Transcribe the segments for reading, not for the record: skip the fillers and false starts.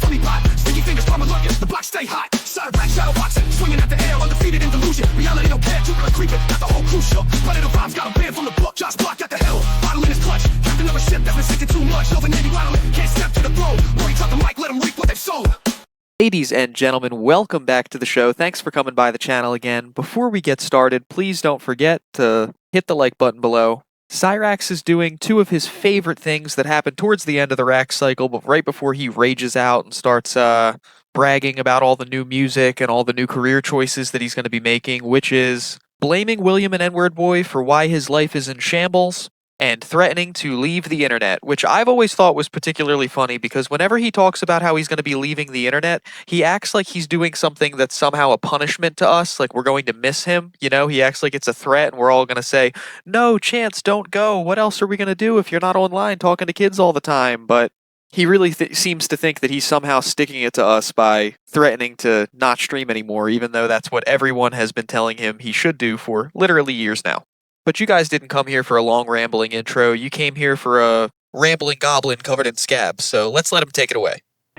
funny plot. Sticky fingers, palm looking, the block stay hot. Cyrax, shadow boxing, swinging at the air, undefeated in delusion. Reality don't care, Jupiter creeping, got the whole crew shook. Predator rhymes, got a band from the book. Josh Block at the hill, bottle in his clutch. Captain of a ship that's been sinking too much. Over Navy rattling, can't step to the throne. Worry, drop the mic, let them reap what they've sown. Ladies and gentlemen, welcome back to the show. Thanks for coming by the channel again. Before we get started, please don't forget to hit the like button below. Cyrax is doing two of his favorite things that happen towards the end of the Rax cycle, but right before he rages out and starts bragging about all the new music and all the new career choices that he's going to be making, which is blaming William and WordBoi for why his life is in shambles, and threatening to leave the internet, which I've always thought was particularly funny because whenever he talks about how he's going to be leaving the internet, he acts like he's doing something that's somehow a punishment to us, like we're going to miss him. You know, he acts like it's a threat and we're all going to say, no, Chance, don't go. What else are we going to do if you're not online talking to kids all the time? But he really seems to think that he's somehow sticking it to us by threatening to not stream anymore, even though that's what everyone has been telling him he should do for literally years now. But you guys didn't come here for a long rambling intro. You came here for a rambling goblin covered in scabs, so let's let him take it away.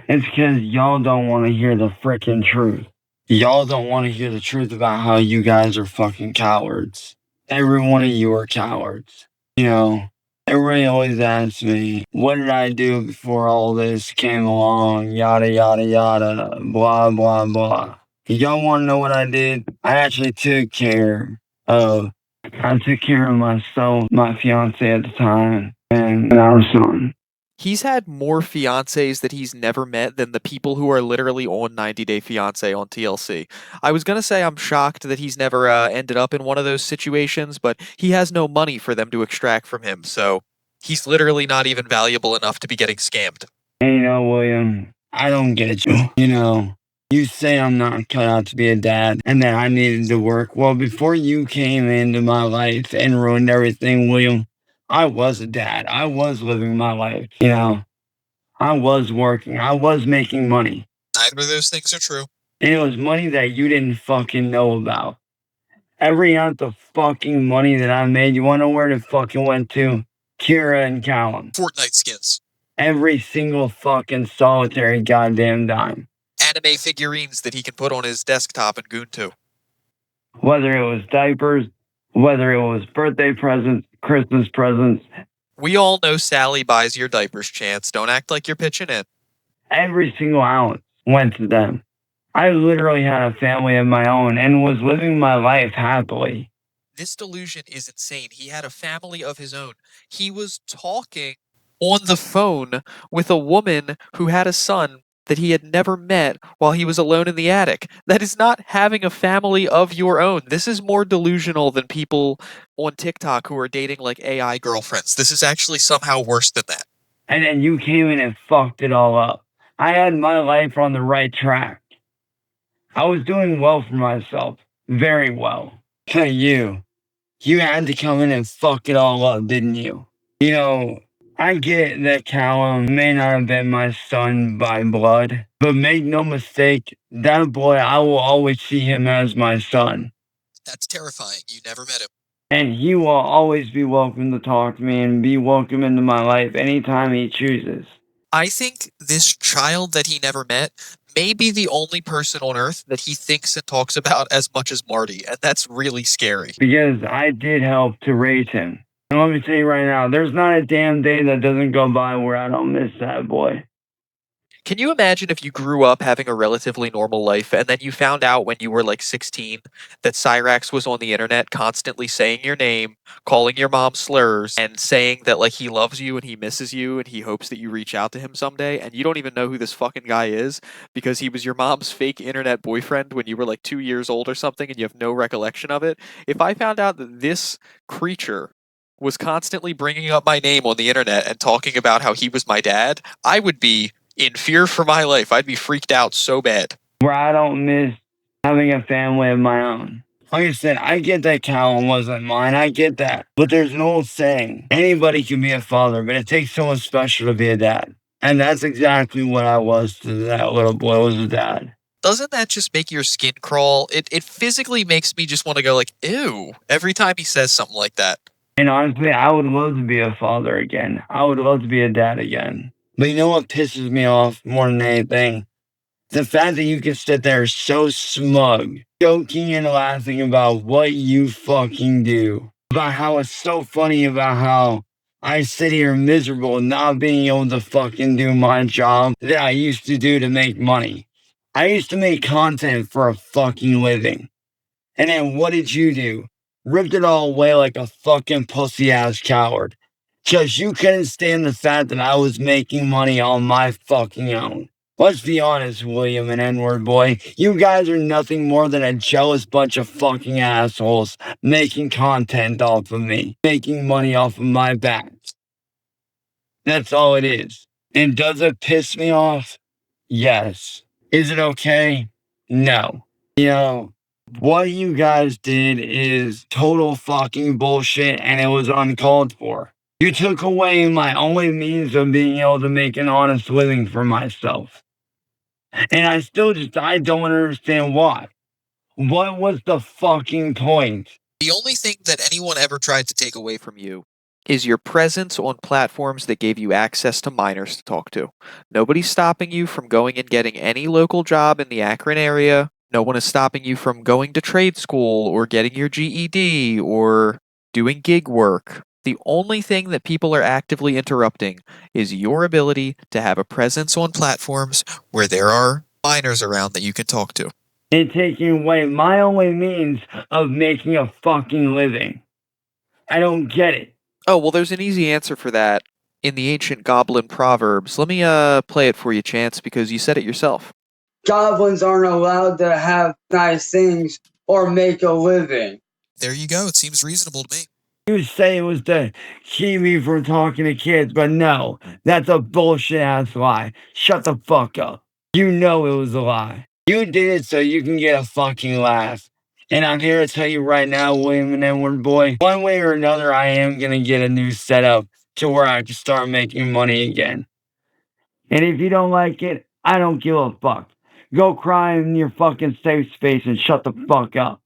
It's because y'all don't want to hear the frickin' truth. Y'all don't want to hear the truth about how you guys are fucking cowards. Every one of you are cowards. You know, everybody always asks me, what did I do before all this came along? Yada, yada, yada, blah, blah, blah. Y'all want to know what I did? I actually took care of myself, my fiance at the time, and our son. He's had more fiancés that he's never met than the people who are literally on 90 Day Fiancé on TLC. I was going to say I'm shocked that he's never ended up in one of those situations, but he has no money for them to extract from him, so he's literally not even valuable enough to be getting scammed. And you know, William, I don't get you. You know, you say I'm not cut out to be a dad and that I needed to work. Well, before you came into my life and ruined everything, William, I was a dad. I was living my life. You know, I was working. I was making money. Neither of those things are true. And it was money that you didn't fucking know about. Every ounce of fucking money that I made, you want to know where it fucking went to? Kira and Callum. Fortnite skins. Every single fucking solitary goddamn dime. Anime figurines that he can put on his desktop and goon to. Whether it was diapers, whether it was birthday presents, Christmas presents. We all know Sally buys your diapers, Chance. Don't act like you're pitching in. Every single ounce went to them. I literally had a family of my own and was living my life happily. This delusion is insane. He had a family of his own. He was talking on the phone with a woman who had a son that he had never met while he was alone in the attic. That is not having a family of your own. This is more delusional than people on TikTok who are dating like AI girlfriends. This is actually somehow worse than that. And then you came in and fucked it all up. I had my life on the right track. I was doing well for myself. Very well. Hey, you had to come in and fuck it all up, didn't you? You know, I get that Callum may not have been my son by blood, but make no mistake, that boy, I will always see him as my son. That's terrifying. You never met him. And he will always be welcome to talk to me and be welcome into my life anytime he chooses. I think this child that he never met may be the only person on Earth that he thinks and talks about as much as Marty, and that's really scary. Because I did help to raise him. And let me tell you right now, there's not a damn day that doesn't go by where I don't miss that boy. Can you imagine if you grew up having a relatively normal life and then you found out when you were like 16 that Cyrax was on the internet constantly saying your name, calling your mom slurs, and saying that like he loves you and he misses you and he hopes that you reach out to him someday, and you don't even know who this fucking guy is because he was your mom's fake internet boyfriend when you were like 2 years old or something and you have no recollection of it? If I found out that this creature was constantly bringing up my name on the internet and talking about how he was my dad, I would be in fear for my life. I'd be freaked out so bad. Where I don't miss having a family of my own. Like I said, I get that Callum wasn't mine. I get that. But there's an old saying, anybody can be a father, but it takes someone special to be a dad. And that's exactly what I was to that little boy, was a dad. Doesn't that just make your skin crawl? It physically makes me just want to go like, ew, every time he says something like that. And honestly, I would love to be a father again. I would love to be a dad again. But you know what pisses me off more than anything? The fact that you can sit there so smug, joking and laughing about what you fucking do. About how it's so funny about how I sit here miserable not being able to fucking do my job that I used to do to make money. I used to make content for a fucking living. And then what did you do? Ripped it all away like a fucking pussy ass coward. Because you couldn't stand the fact that I was making money on my fucking own. Let's be honest, William and WordBoi. You guys are nothing more than a jealous bunch of fucking assholes making content off of me, making money off of my back. That's all it is. And does it piss me off? Yes. Is it okay? No. You know, what you guys did is total fucking bullshit and it was uncalled for. You took away my only means of being able to make an honest living for myself. And I don't understand why. What was the fucking point? The only thing that anyone ever tried to take away from you is your presence on platforms that gave you access to minors to talk to. Nobody's stopping you from going and getting any local job in the Akron area. No one is stopping you from going to trade school or getting your GED or doing gig work. The only thing that people are actively interrupting is your ability to have a presence on platforms where there are minors around that you can talk to. And taking away my only means of making a fucking living. I don't get it. Oh, well, there's an easy answer for that in the ancient goblin proverbs. Let me play it for you, Chance, because you said it yourself. Goblins aren't allowed to have nice things or make a living. There you go. It seems reasonable to me. You say it was to keep me from talking to kids, but no, that's a bullshit ass lie. Shut the fuck up. You know it was a lie. You did it so you can get a fucking laugh. And I'm here to tell you right now, William and WordBoi, one way or another, I am gonna get a new setup to where I can start making money again. And if you don't like it, I don't give a fuck. Go cry in your fucking safe space and shut the fuck up.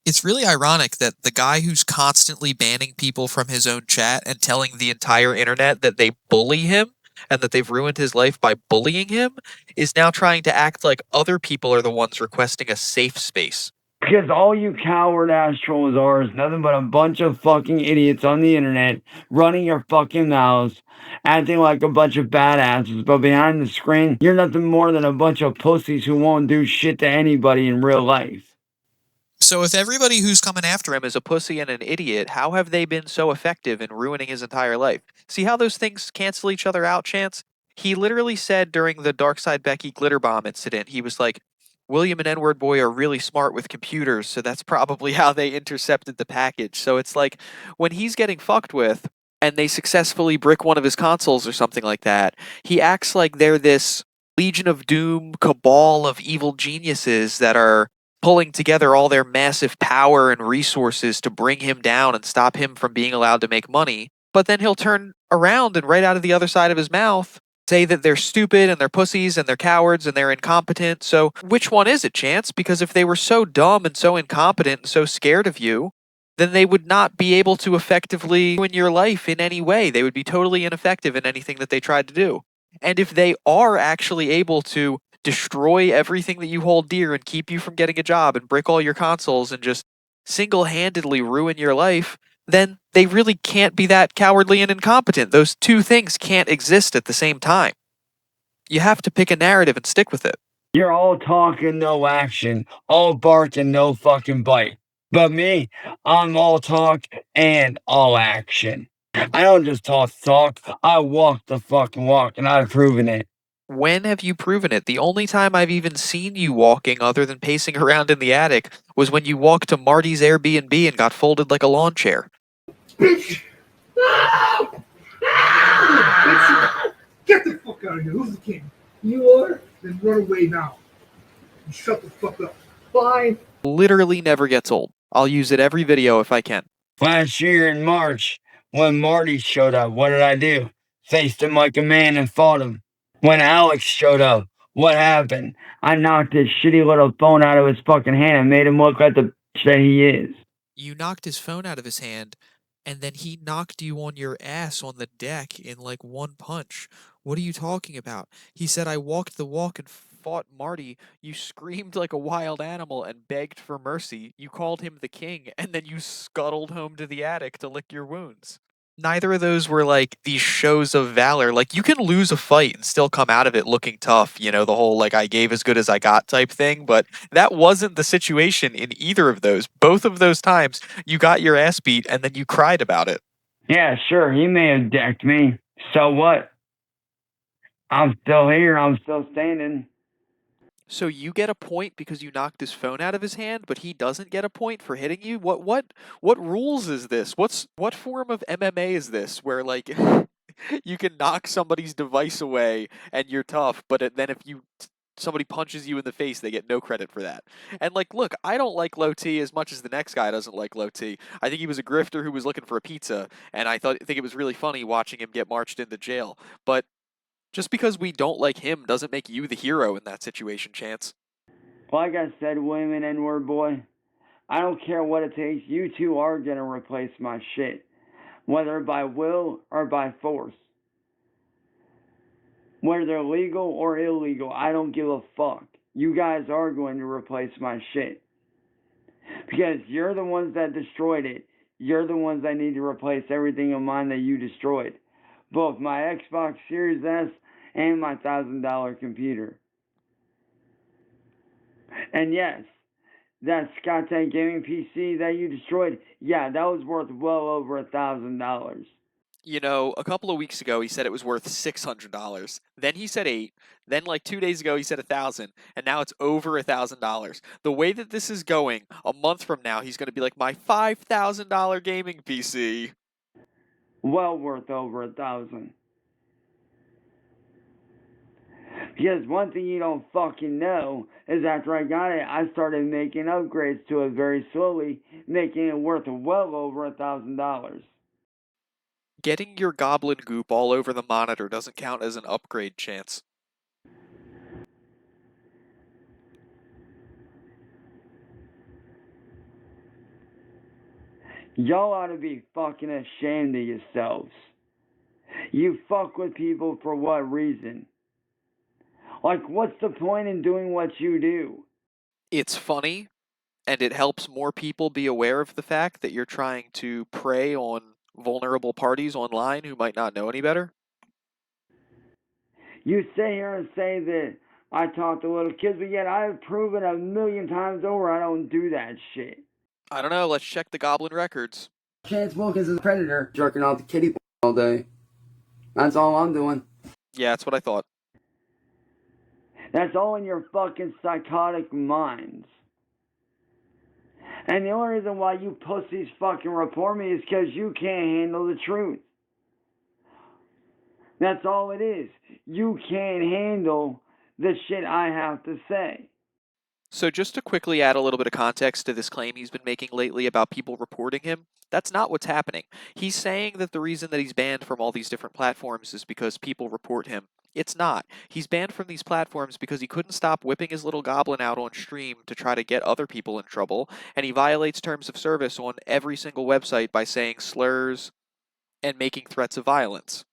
It's really ironic that the guy who's constantly banning people from his own chat and telling the entire internet that they bully him and that they've ruined his life by bullying him is now trying to act like other people are the ones requesting a safe space. Because all you coward ass trolls are is nothing but a bunch of fucking idiots on the internet running your fucking mouths, acting like a bunch of badasses, but behind the screen, you're nothing more than a bunch of pussies who won't do shit to anybody in real life. So if everybody who's coming after him is a pussy and an idiot, how have they been so effective in ruining his entire life? See how those things cancel each other out, Chance? He literally said during the Darkside Becky glitter bomb incident, he was like, William and WordBoi are really smart with computers, so that's probably how they intercepted the package. So it's like, when he's getting fucked with, and they successfully brick one of his consoles or something like that, he acts like they're this Legion of Doom cabal of evil geniuses that are pulling together all their massive power and resources to bring him down and stop him from being allowed to make money. But then he'll turn around and right out of the other side of his mouth say that they're stupid and they're pussies and they're cowards and they're incompetent. So which one is it, Chance? Because if they were so dumb and so incompetent and so scared of you, then they would not be able to effectively ruin your life in any way. They would be totally ineffective in anything that they tried to do. And if they are actually able to destroy everything that you hold dear and keep you from getting a job and brick all your consoles and just single-handedly ruin your life, then they really can't be that cowardly and incompetent. Those two things can't exist at the same time. You have to pick a narrative and stick with it. You're all talk and no action, all bark and no fucking bite. But me, I'm all talk and all action. I don't just talk, I walk the fucking walk, and I've proven it. When have you proven it? The only time I've even seen you walking other than pacing around in the attic was when you walked to Marty's Airbnb and got folded like a lawn chair. Bitch! Get the fuck out of here. Who's the king? You are? Then run away now. And shut the fuck up. Bye. Literally never gets old. I'll use it every video if I can. Last year in March, when Marty showed up, what did I do? Faced him like a man and fought him. When Alex showed up, what happened? I knocked his shitty little phone out of his fucking hand and made him look like the bitch that he is. You knocked his phone out of his hand, and then he knocked you on your ass on the deck in like one punch. What are you talking about? He said, I walked the walk and fought Marty. You screamed like a wild animal and begged for mercy. You called him the king, and then you scuttled home to the attic to lick your wounds. Neither of those were like these shows of valor. Like, you can lose a fight and still come out of it looking tough, you know, the whole like I gave as good as I got type thing, but that wasn't the situation in either of those. Both of those times, you got your ass beat and then you cried about it. Yeah, sure, he may have decked me. So what? I'm still here. I'm still standing. So you get a point because you knocked his phone out of his hand, but he doesn't get a point for hitting you? What rules is this? What form of MMA is this where like you can knock somebody's device away and you're tough, but then if somebody punches you in the face, they get no credit for that. And like, look, I don't like Low T as much as the next guy doesn't like Low T. I think he was a grifter who was looking for a pizza, and I think it was really funny watching him get marched into jail. But just because we don't like him doesn't make you the hero in that situation, Chance. Like I said, William and WordBoi, I don't care what it takes. You two are gonna replace my shit, whether by will or by force. Whether they're legal or illegal, I don't give a fuck. You guys are going to replace my shit. Because you're the ones that destroyed it. You're the ones that need to replace everything of mine that you destroyed. Both my Xbox Series S and my $1,000 computer. And yes, that Scott Tank Gaming PC that you destroyed, yeah, that was worth well over $1,000. You know, a couple of weeks ago he said it was worth $600. Then he said 8. Then like 2 days ago he said 1,000, and now it's over $1,000. The way that this is going, a month from now he's going to be like my $5,000 gaming PC. Well worth over 1,000. Because one thing you don't fucking know is after I got it, I started making upgrades to it very slowly, making it worth well over $1,000. Getting your goblin goop all over the monitor doesn't count as an upgrade, Chance. Y'all ought to be fucking ashamed of yourselves. You fuck with people for what reason? Like, what's the point in doing what you do? It's funny, and it helps more people be aware of the fact that you're trying to prey on vulnerable parties online who might not know any better. You sit here and say that I talk to little kids, but yet I've proven 1,000,000 times over I don't do that shit. I don't know, let's check the goblin records. Chance Wilkins is a predator, jerking off the kitty all day. That's all I'm doing. Yeah, that's what I thought. That's all in your fucking psychotic minds. And the only reason why you pussies fucking report me is because you can't handle the truth. That's all it is. You can't handle the shit I have to say. So just to quickly add a little bit of context to this claim he's been making lately about people reporting him, that's not what's happening. He's saying that the reason that he's banned from all these different platforms is because people report him. It's not. He's banned from these platforms because he couldn't stop whipping his little goblin out on stream to try to get other people in trouble, and he violates terms of service on every single website by saying slurs and making threats of violence.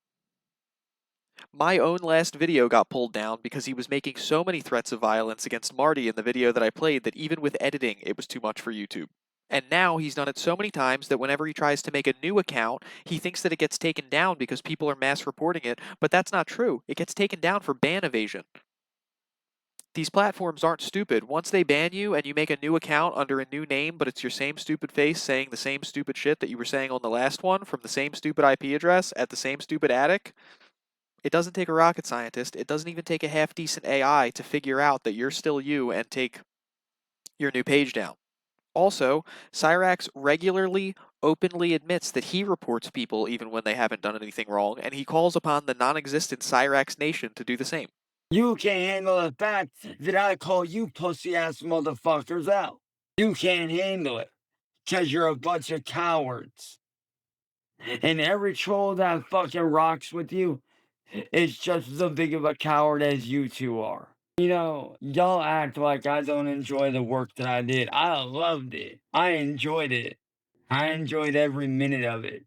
My own last video got pulled down because he was making so many threats of violence against Marty in the video that I played that even with editing, it was too much for YouTube. And now he's done it so many times that whenever he tries to make a new account, he thinks that it gets taken down because people are mass reporting it, but that's not true. It gets taken down for ban evasion. These platforms aren't stupid. Once they ban you and you make a new account under a new name, but it's your same stupid face saying the same stupid shit that you were saying on the last one from the same stupid IP address at the same stupid attic, it doesn't take a rocket scientist. It doesn't even take a half-decent AI to figure out that you're still you and take your new page down. Also, Cyrax regularly, openly admits that he reports people even when they haven't done anything wrong, and he calls upon the non-existent Cyrax Nation to do the same. You can't handle the fact that I call you pussy-ass motherfuckers out. You can't handle it because you're a bunch of cowards. And every troll that fucking rocks with you is just as big of a coward as you two are. You know, y'all act like I don't enjoy the work that I did. I loved it. I enjoyed it. I enjoyed every minute of it.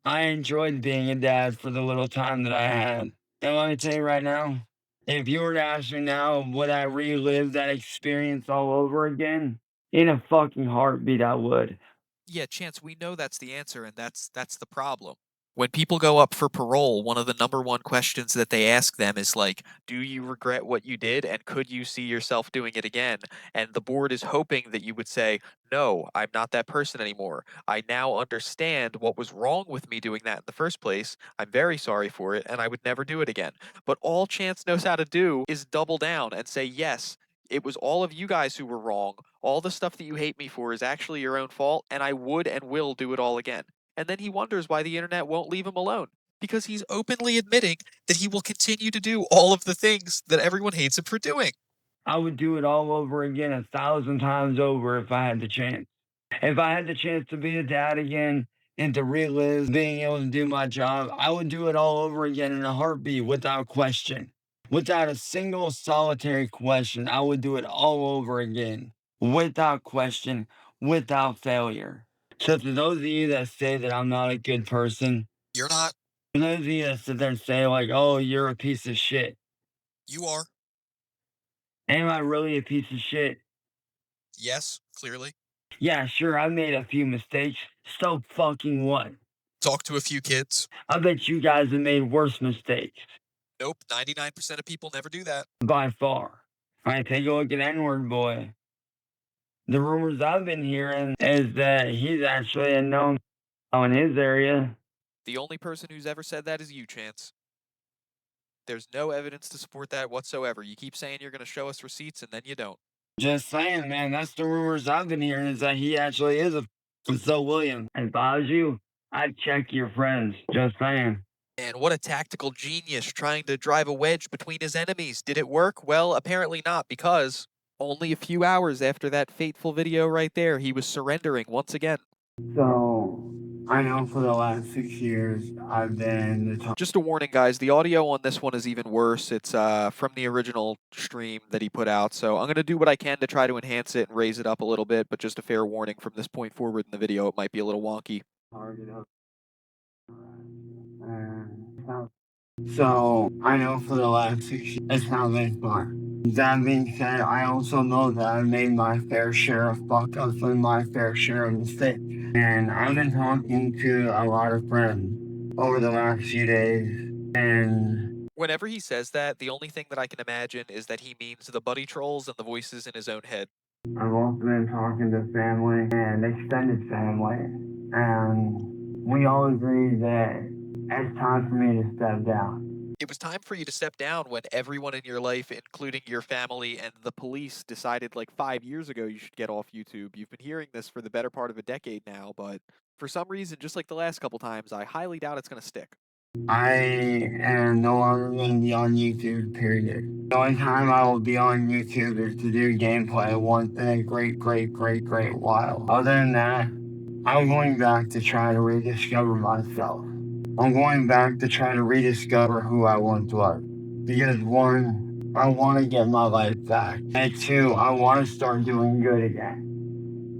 I enjoyed being a dad for the little time that I had. And let me tell you right now, if you were to ask me now, would I relive that experience all over again? In a fucking heartbeat, I would. Yeah, Chance, we know that's the answer, and that's the problem. When people go up for parole, one of the number one questions that they ask them is like, "Do you regret what you did, and could you see yourself doing it again?" And the board is hoping that you would say, "No, I'm not that person anymore. I now understand what was wrong with me doing that in the first place. I'm very sorry for it, and I would never do it again." But all Chance knows how to do is double down and say, "Yes, it was all of you guys who were wrong. All the stuff that you hate me for is actually your own fault, and I would and will do it all again." And then he wonders why the internet won't leave him alone. Because he's openly admitting that he will continue to do all of the things that everyone hates him for doing. I would do it all over again 1,000 times over if I had the chance. If I had the chance to be a dad again and to relive being able to do my job, I would do it all over again in a heartbeat without question. Without a single solitary question, I would do it all over again without question, without failure. So, to those of you that say that I'm not a good person, You're not. for those of you that sit there and say, like, oh, you're a piece of shit, You are. am I really a piece of shit? Yes, clearly. Yeah, sure, I made a few mistakes. So fucking what? Talk to a few kids. I bet you guys have made worse mistakes Nope, 99% of people never do that. by far. All right, take a look at WordBoi. The rumors I've been hearing is that he's actually a known in his area. The only person who's ever said that is you, Chance. There's no evidence to support that whatsoever. You keep saying you're going to show us receipts, and then you don't. Just saying, man, that's the rumors I've been hearing is that he actually is a. So, William, if I was you, I'd check your friends. Just saying. And what a tactical genius trying to drive a wedge between his enemies. Did it work? Well, apparently not, because only a few hours after that fateful video right there, he was surrendering once again. So, I know for the last 6 years, I've been the Just a warning, guys, the audio on this one is even worse. It's from the original stream that he put out, so I'm going to do what I can to try to enhance it and raise it up a little bit, but just a fair warning, from this point forward in the video, it might be a little wonky. target of. So I know for the last 6 years it's not been fun. That being said, I also know that I made my fair share of fuck ups and my fair share of mistakes. And I've been talking to a lot of friends over the last few days, and Whenever he says that, the only thing that I can imagine is that he means the buddy trolls and the voices in his own head. I've also been talking to family and extended family, and we all agree that it's time for me to step down. It was time for you to step down when everyone in your life, including your family and the police, decided like 5 years ago you should get off YouTube. You've been hearing this for the better part of a decade now, but for some reason, just like the last couple times, I highly doubt it's going to stick. I am no longer going to be on YouTube, period. The only time I will be on YouTube is to do gameplay once in a great while. Other than that, I'm going back to try to rediscover myself. I'm going back to try to rediscover who I once was. Because one, I want to get my life back. And two, I want to start doing good again.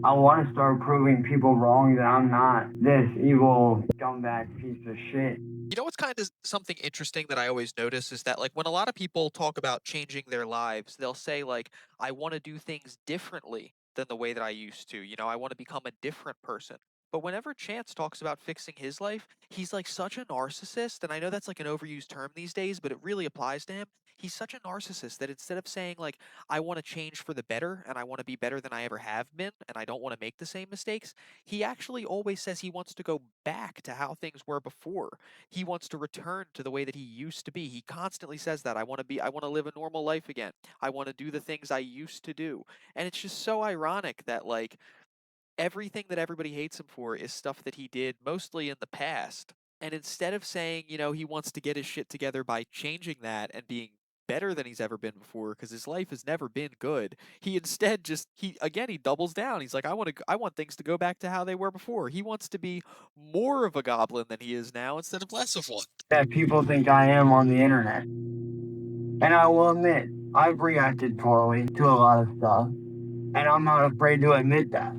I want to start proving people wrong that I'm not this evil scumbag piece of shit. You know what's kind of something interesting that I always notice is that, like, when a lot of people talk about changing their lives, they'll say, like, I want to do things differently than the way that I used to. You know, I want to become a different person. But whenever Chance talks about fixing his life, he's like such a narcissist. And I know that's like an overused term these days, but it really applies to him. He's such a narcissist that instead of saying, like, I want to change for the better and I want to be better than I ever have been and I don't want to make the same mistakes, he actually always says he wants to go back to how things were before. He wants to return to the way that he used to be. He constantly says that I want to live a normal life again. I want to do the things I used to do. And it's just so ironic that, like, everything that everybody hates him for is stuff that he did mostly in the past. And instead of saying, you know, he wants to get his shit together by changing that and being better than he's ever been before, because his life has never been good, he instead just he doubles down. He's like, I want things to go back to how they were before. He wants to be more of a goblin than he is now instead of less of one. That people think I am on the internet. And I will admit, I've reacted poorly to a lot of stuff, and I'm not afraid to admit that.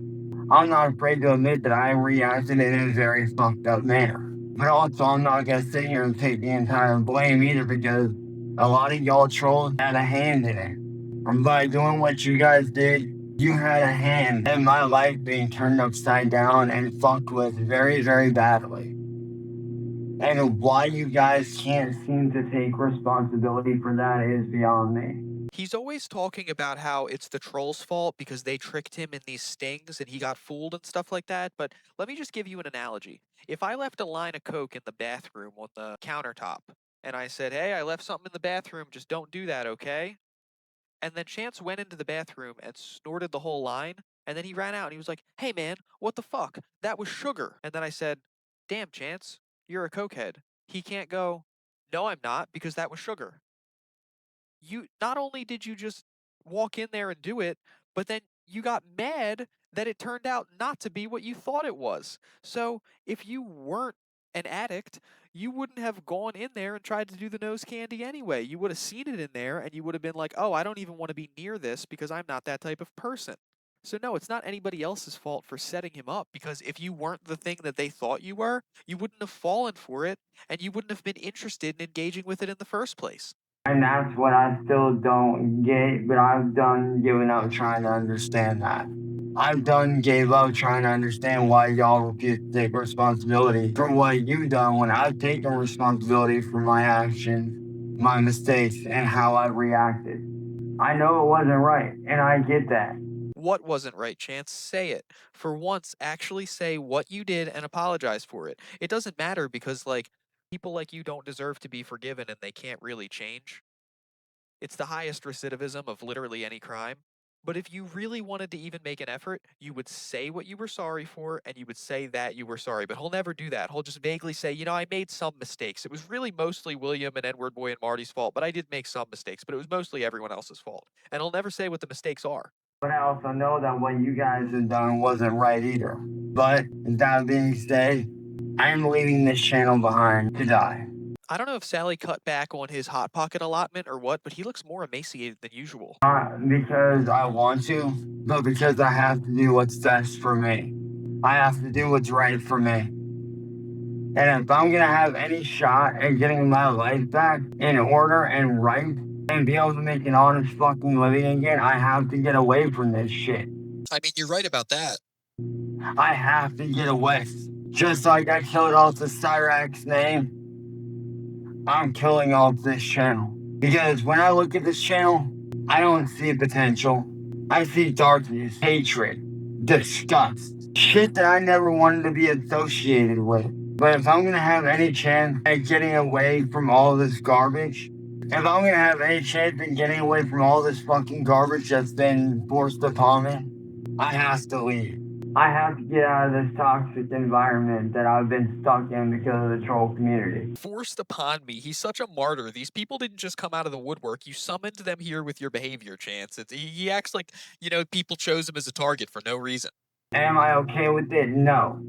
I'm not afraid to admit that I reacted in a very fucked up manner. But also, I'm not gonna sit here and take the entire blame either, because a lot of y'all trolls had a hand in it. And by doing what you guys did, you had a hand in my life being turned upside down and fucked with very, very badly. And why you guys can't seem to take responsibility for that is beyond me. He's always talking about how it's the troll's fault because they tricked him in these stings and he got fooled and stuff like that. But let me just give you an analogy. If I left a line of Coke in the bathroom on the countertop and I said, hey, I left something in the bathroom, just don't do that, okay? And then Chance went into the bathroom and snorted the whole line. And then he ran out and he was like, hey, man, what the fuck? That was sugar. And then I said, damn, Chance, you're a cokehead. He can't go, no, I'm not, because that was sugar. You not only did you just walk in there and do it, but then you got mad that it turned out not to be what you thought it was. So if you weren't an addict, you wouldn't have gone in there and tried to do the nose candy anyway. You would have seen it in there and you would have been like, oh, I don't even want to be near this because I'm not that type of person. So no, it's not anybody else's fault for setting him up, because if you weren't the thing that they thought you were, you wouldn't have fallen for it and you wouldn't have been interested in engaging with it in the first place. And that's what I still don't get, but I've done giving up trying to understand that. I've done gave up trying to understand why y'all refuse to take responsibility for what you've done when I've taken responsibility for my actions, my mistakes, and how I reacted. I know it wasn't right, and I get that. What wasn't right, Chance? Say it. For once, actually say what you did and apologize for it. It doesn't matter because, like, people like you don't deserve to be forgiven and they can't really change. It's the highest recidivism of literally any crime. But if you really wanted to even make an effort, you would say what you were sorry for and you would say that you were sorry. But he'll never do that. He'll just vaguely say, you know, I made some mistakes. It was really mostly William and WordBoi and Marty's fault, but I did make some mistakes, but it was mostly everyone else's fault. And he'll never say what the mistakes are. But I also know that what you guys have done wasn't right either. But that being said, I am leaving this channel behind to die. I don't know if Sally cut back on his Hot Pocket allotment or what, but he looks more emaciated than usual. Not because I want to, but because I have to do what's best for me. I have to do what's right for me. And if I'm gonna have any shot at getting my life back in order and right, and be able to make an honest fucking living again, I have to get away from this shit. I mean, you're right about that. I have to get away. Just like I killed off the Cyrax name, I'm killing off this channel. Because when I look at this channel, I don't see potential. I see darkness, hatred, disgust. Shit that I never wanted to be associated with. But if I'm gonna have any chance at getting away from all this garbage, if I'm gonna have any chance at getting away from all this fucking garbage that's been forced upon me, I have to leave. I have to get out of this toxic environment that I've been stuck in because of the troll community. Forced upon me. He's such a martyr. These people didn't just come out of the woodwork. You summoned them here with your behavior, Chance. He acts like, you know, people chose him as a target for no reason. Am I okay with it? No.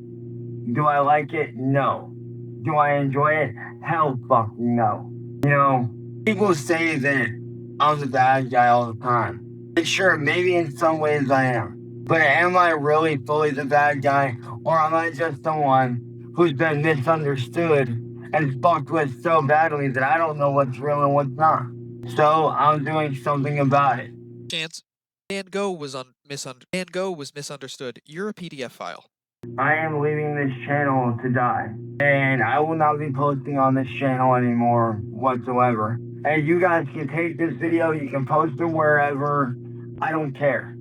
Do I like it? No. Do I enjoy it? Hell fucking no. You know, people say that I'm the bad guy all the time. And sure, maybe in some ways I am. But am I really fully the bad guy? Or am I just someone who's been misunderstood and fucked with so badly that I don't know what's real and what's not? So I'm doing something about it. Chance, Van Gogh was misunderstood. You're a PDF file. I am leaving this channel to die. And I will not be posting on this channel anymore whatsoever. And you guys can take this video, you can post it wherever. I don't care.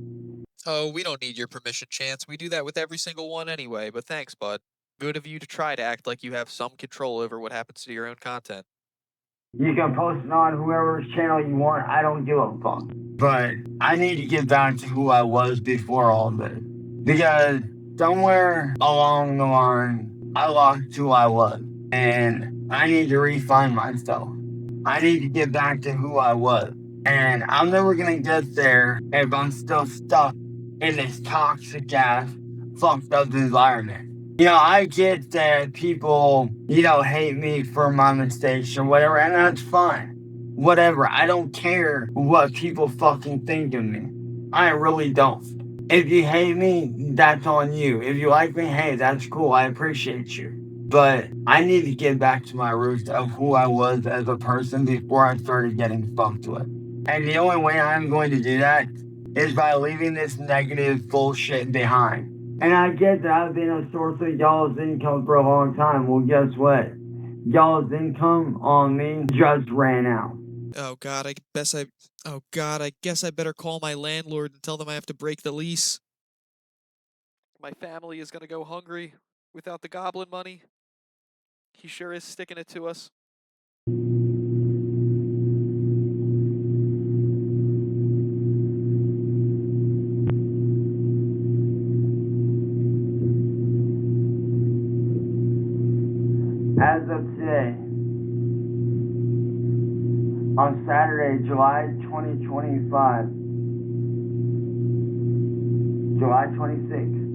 Oh, we don't need your permission, Chance. We do that with every single one anyway, but thanks, bud. Good of you to try to act like you have some control over what happens to your own content. You can post it on whoever's channel you want. I don't give a fuck. But I need to get back to who I was before all this. Because somewhere along the line, I lost who I was. And I need to refine myself. I need to get back to who I was. And I'm never gonna get there if I'm still stuck in this toxic ass, fucked up environment. You know, I get that people, you know, hate me for my mistakes or whatever, and that's fine. Whatever, I don't care what people fucking think of me. I really don't. If you hate me, that's on you. If you like me, hey, that's cool, I appreciate you. But I need to get back to my roots of who I was as a person before I started getting fucked with. And the only way I'm going to do that is by leaving this negative bullshit behind. And I get that I've been a source of y'all's income for a long time. Well, guess what? Y'all's income on me just ran out. Oh God, I guess I better call my landlord and tell them I have to break the lease. My family is gonna go hungry without the goblin money. He sure is sticking it to us. As of today, on Saturday, July 2025, July 26th,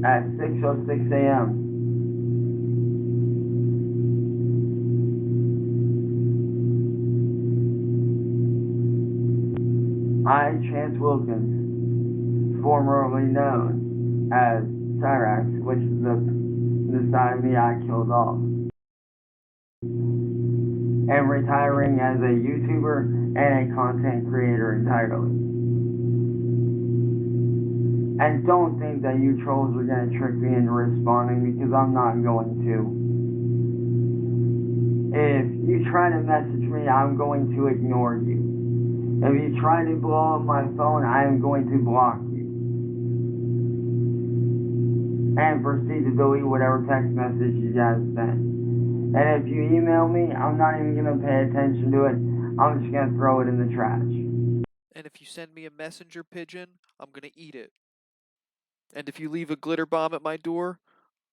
at 6:06 a.m., I, Chance Wilkins, formerly known as Cyrax, which is the side of me I killed off, am retiring as a YouTuber and a content creator entirely. And don't think that you trolls are going to trick me into responding, because I'm not going to. If you try to message me, I'm going to ignore you. If you try to blow up my phone, I am going to block you. And proceed to delete whatever text message you guys sent. And if you email me, I'm not even going to pay attention to it. I'm just going to throw it in the trash. And if you send me a messenger pigeon, I'm gonna eat it. And if you leave a glitter bomb at my door,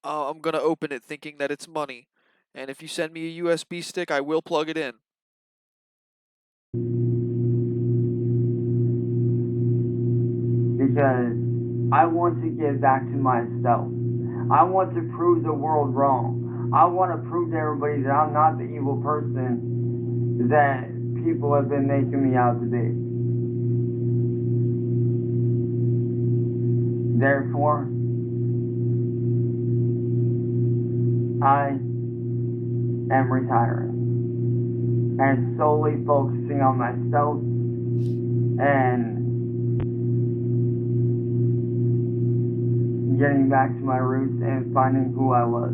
I'm gonna open it thinking that it's money. And if you send me a USB stick, I will plug it in. Because I want to get back to myself. I want to prove the world wrong. I want to prove to everybody that I'm not the evil person that people have been making me out to be. Therefore, I am retiring and solely focusing on myself and getting back to my roots and finding who I was.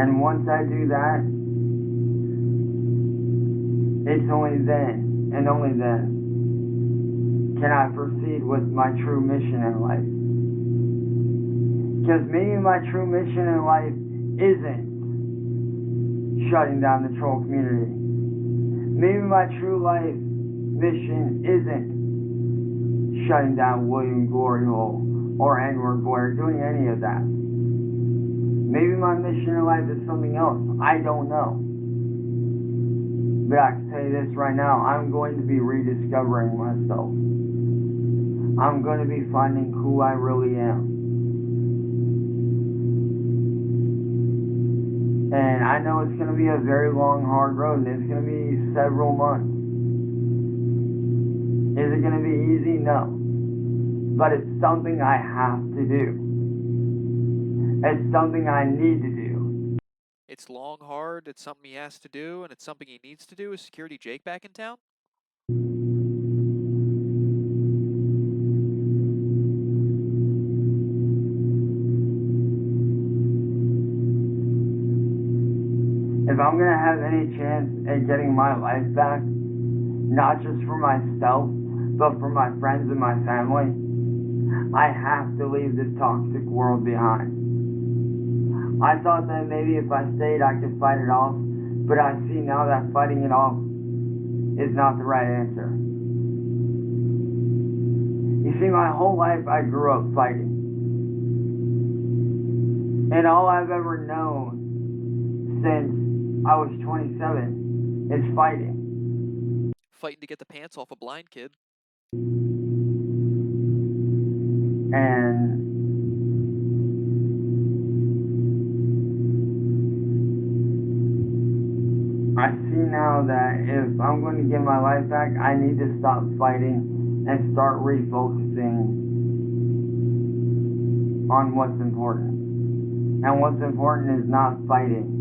And once I do that, it's only then, and only then, can I proceed with my true mission in life. Because maybe my true mission in life isn't shutting down the troll community. Maybe my true life mission isn't shutting down William Glory Hole or WordBoi or doing any of that. Maybe my mission in life is something else. I don't know. But I can tell you this right now, I'm going to be rediscovering myself. I'm going to be finding who I really am. And I know it's going to be a very long, hard road, and it's going to be several months. Is it going to be easy? No. But it's something I have to do. It's something I need to do. It's long, hard, it's something he has to do, and it's something he needs to do. Is Security Jake back in town? If I'm going to have any chance at getting my life back, not just for myself, but for my friends and my family, I have to leave this toxic world behind. I thought that maybe if I stayed, I could fight it off, but I see now that fighting it off is not the right answer. You see, my whole life I grew up fighting. And all I've ever known since I was 27 is fighting. Fighting to get the pants off a blind kid. And I see now that if I'm going to get my life back, I need to stop fighting and start refocusing on what's important. And what's important is not fighting.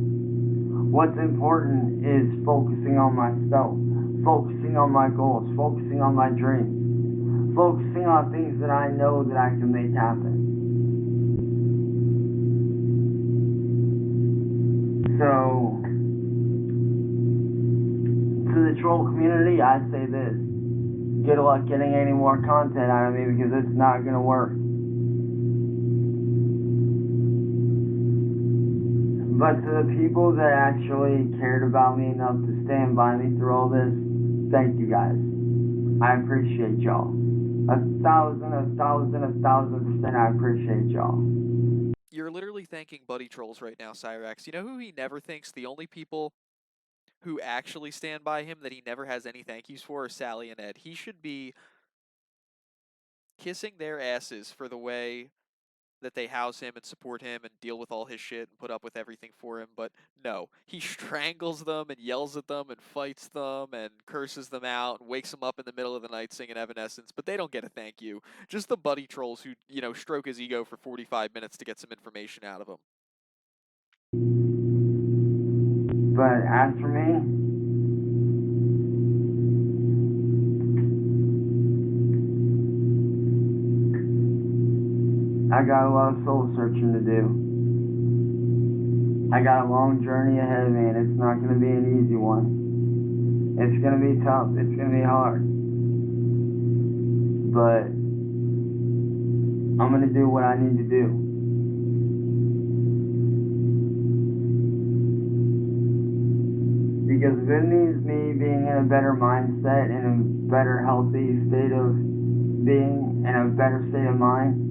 What's important is focusing on myself, focusing on my goals, focusing on my dreams, focusing on things that I know that I can make happen. So, to the troll community, I say this: good luck getting any more content out of me, because it's not going to work. But to the people that actually cared about me enough to stand by me through all this, thank you guys. I appreciate y'all. 1,000% I appreciate y'all. You're literally thanking buddy trolls right now, Cyrax. You know who he never thinks? The only people who actually stand by him that he never has any thank yous for are Sally and Ed. He should be kissing their asses for the way that they house him and support him and deal with all his shit and put up with everything for him, but no, he strangles them and yells at them and fights them and curses them out and wakes them up in the middle of the night singing Evanescence, but they don't get a thank you. Just the buddy trolls who, you know, stroke his ego for 45 minutes to get some information out of him. But as for me, I got a lot of soul searching to do. I got a long journey ahead of me, and it's not going to be an easy one. It's going to be tough. It's going to be hard. But I'm going to do what I need to do. Because if it means me being in a better mindset and a better healthy state of being and a better state of mind,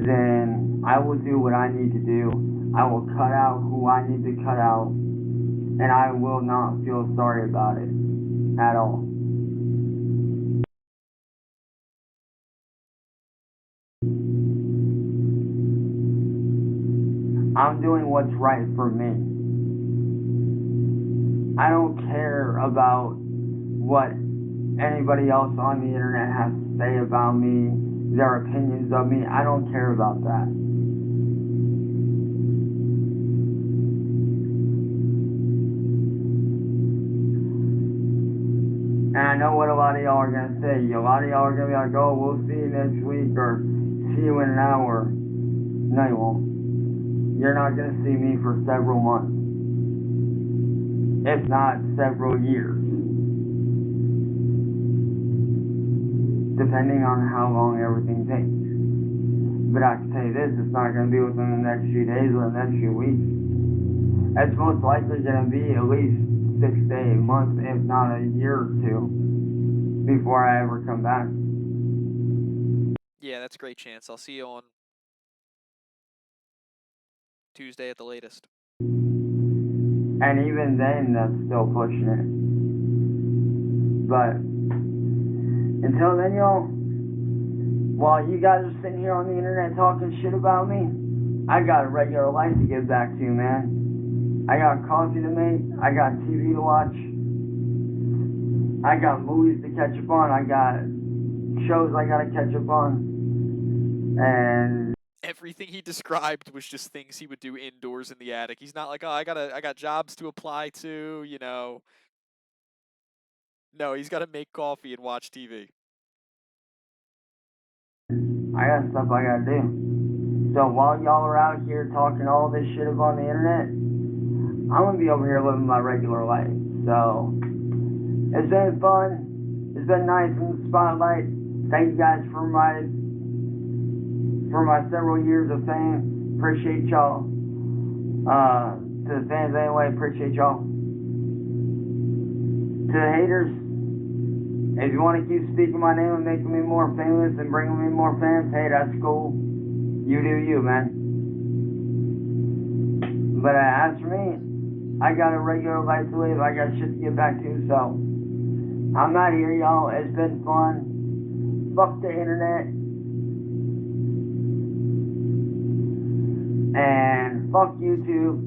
then I will do what I need to do. I will cut out who I need to cut out, and I will not feel sorry about it at all. I'm doing what's right for me. I don't care about what anybody else on the internet has to say about me, their opinions of me. I don't care about that. And I know what a lot of y'all are going to say. A lot of y'all are going to be like, oh, we'll see you next week, or see you in an hour. No, you won't. You're not going to see me for several months, if not several years, depending on how long everything takes. But I can tell you this, it's not going to be within the next few days or the next few weeks. It's most likely going to be at least 6 to 8 months, if not a year or two, before I ever come back. Yeah, that's a great chance. I'll see you on Tuesday at the latest. And even then, that's still pushing it. But until then, y'all, while you guys are sitting here on the internet talking shit about me, I got a regular life to get back to, man. I got coffee to make. I got TV to watch. I got movies to catch up on. I got shows I gotta catch up on. And everything he described was just things he would do indoors in the attic. He's not like, oh, I got jobs to apply to, you know. No, he's got to make coffee and watch TV. I got stuff I gotta do. So while y'all are out here talking all this shit up on the internet, I'm gonna be over here living my regular life. So it's been fun. It's been nice in the spotlight. Thank you guys for my several years of fame. Appreciate y'all. To the fans anyway, appreciate y'all. To the haters, if you want to keep speaking my name and making me more famous and bringing me more fans, hey, that's cool. You do you, man. But as for me, I got a regular life to live. I got shit to get back to, so I'm out here, y'all. It's been fun. Fuck the internet. And fuck YouTube.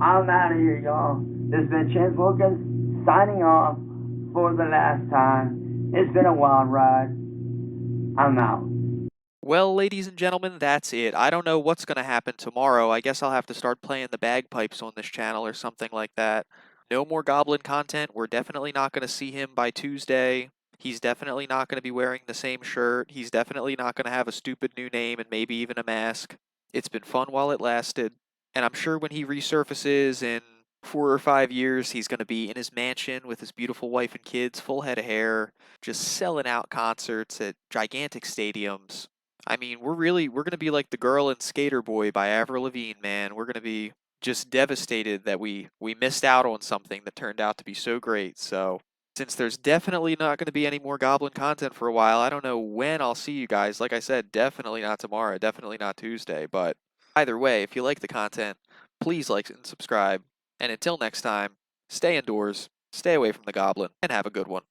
I'm out of here, y'all. This has been Chance Wilkins signing off for the last time. It's been a wild ride. I'm out. Well, ladies and gentlemen, that's it. I don't know what's going to happen tomorrow. I guess I'll have to start playing the bagpipes on this channel or something like that. No more Goblin content. We're definitely not going to see him by Tuesday. He's definitely not going to be wearing the same shirt. He's definitely not going to have a stupid new name and maybe even a mask. It's been fun while it lasted. And I'm sure when he resurfaces in 4 or 5 years, he's going to be in his mansion with his beautiful wife and kids, full head of hair, just selling out concerts at gigantic stadiums. I mean, we're going to be like the girl in Skater Boy by Avril Lavigne, man. We're going to be just devastated that we missed out on something that turned out to be so great. So, since there's definitely not going to be any more Goblin content for a while, I don't know when I'll see you guys. Like I said, definitely not tomorrow, definitely not Tuesday, but either way, if you like the content, please like and subscribe. And until next time, stay indoors, stay away from the Goblin, and have a good one.